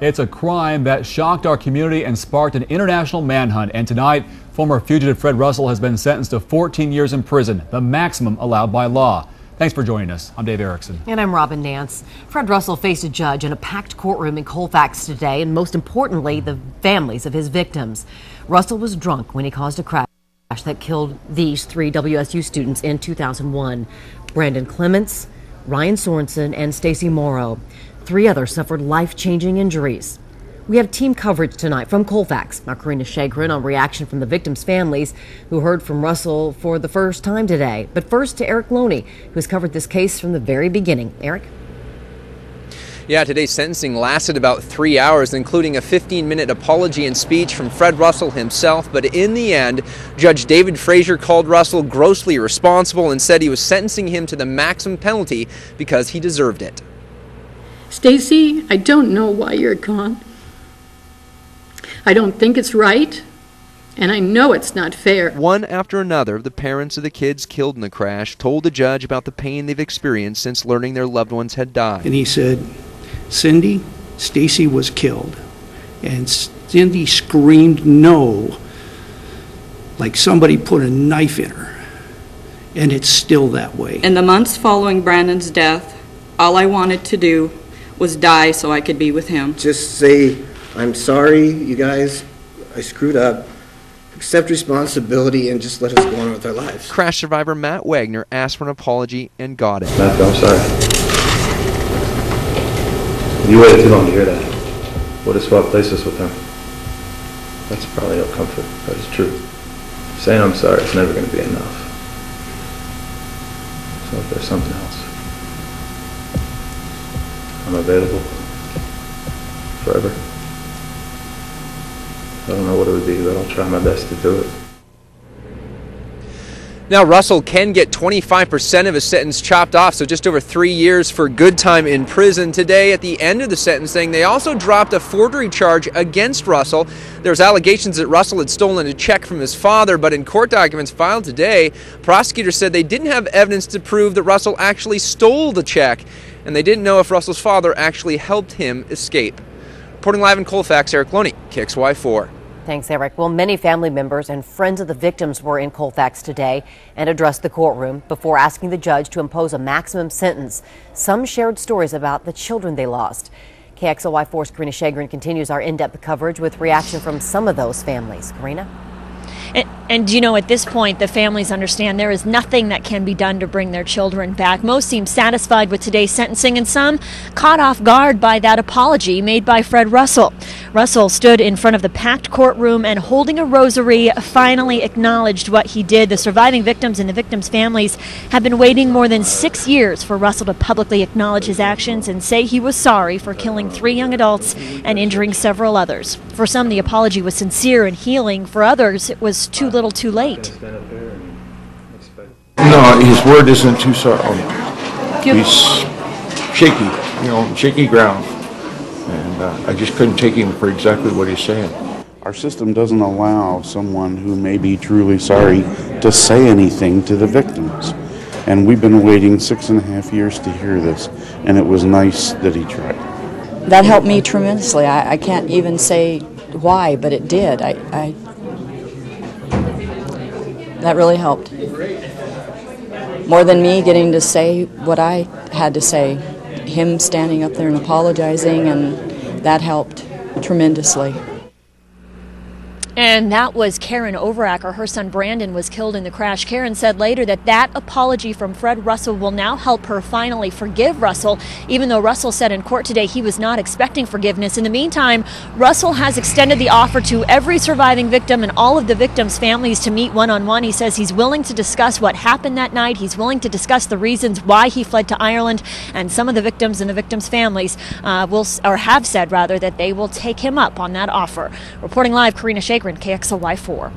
It's a crime that shocked our community and sparked an international manhunt. And tonight, former fugitive Fred Russell has been sentenced to 14 years in prison, the maximum allowed by law. Thanks for joining us. I'm Dave Erickson. And I'm Robin Nance. Fred Russell faced a judge in a packed courtroom in Colfax today, and most importantly, the families of his victims. Russell was drunk when he caused a crash that killed these 3 WSU students in 2001. Brandon Clements, Ryan Sorensen, and Stacy Morrow. 3 others suffered life-changing injuries. We have team coverage tonight from Colfax. Our Karina Shagren on reaction from the victims' families who heard from Russell for the first time today. But first to Erik Loney, who has covered this case from the very beginning. Erik? Yeah, today's sentencing lasted about 3 hours, including a 15-minute apology and speech from Fred Russell himself. But in the end, Judge David Frazier called Russell grossly irresponsible and said he was sentencing him to the maximum penalty because he deserved it. Stacy, I don't know why you're gone. I don't think it's right, and I know it's not fair. One after another, the parents of the kids killed in the crash told the judge about the pain they've experienced since learning their loved ones had died. And he said, Cindy, Stacy was killed. And Cindy screamed no, like somebody put a knife in her. And it's still that way. In the months following Brandon's death, all I wanted to do was die so I could be with him. Just say, I'm sorry, you guys, I screwed up. Accept responsibility and just let us go on with our lives. Crash survivor Matt Wagner asked for an apology and got it. Matt, I'm sorry. You waited too long to hear that. Would have swapped places with him. That's probably no comfort, but it's true. Saying I'm sorry is never going to be enough. So if there's something else, I'm available forever. I don't know what it would be, but I'll try my best to do it. Now, Russell can get 25% of his sentence chopped off, so just over 3 years for good time in prison. Today, at the end of the sentencing, they also dropped a forgery charge against Russell. There's allegations that Russell had stolen a check from his father, but in court documents filed today, prosecutors said they didn't have evidence to prove that Russell actually stole the check, and they didn't know if Russell's father actually helped him escape. Reporting live in Colfax, Erik Loney, KXLY4. Thanks, Erik. Well, many family members and friends of the victims were in Colfax today and addressed the courtroom before asking the judge to impose a maximum sentence. Some shared stories about the children they lost. KXLY4's Karina Shagren continues our in-depth coverage with reaction from some of those families. Karina? And you know, at this point, the families understand there is nothing that can be done to bring their children back. Most seem satisfied with today's sentencing, and some caught off guard by that apology made by Fred Russell. Russell stood in front of the packed courtroom and, holding a rosary, finally acknowledged what he did. The surviving victims and the victims' families have been waiting more than 6 years for Russell to publicly acknowledge his actions and say he was sorry for killing 3 young adults and injuring several others. For some, the apology was sincere and healing. For others, it was too little too late. No, his word isn't too sorry. He's shaky, shaky ground. And I just couldn't take him for exactly what he's saying. Our system doesn't allow someone who may be truly sorry to say anything to the victims. And we've been waiting 6.5 years to hear this, and it was nice that he tried. That helped me tremendously. I can't even say why, but it did. That really helped. More than me getting to say what I had to say. Him standing up there and apologizing, and that helped tremendously. And that was Karen Overacker. Her son Brandon was killed in the crash. Karen said later that apology from Fred Russell will now help her finally forgive Russell, even though Russell said in court today he was not expecting forgiveness. In the meantime, Russell has extended the offer to every surviving victim and all of the victims' families to meet one-on-one. He says he's willing to discuss what happened that night. He's willing to discuss the reasons why he fled to Ireland, and some of the victims and the victims' families have said that they will take him up on that offer. Reporting live, Karina Shagren, KXLY4.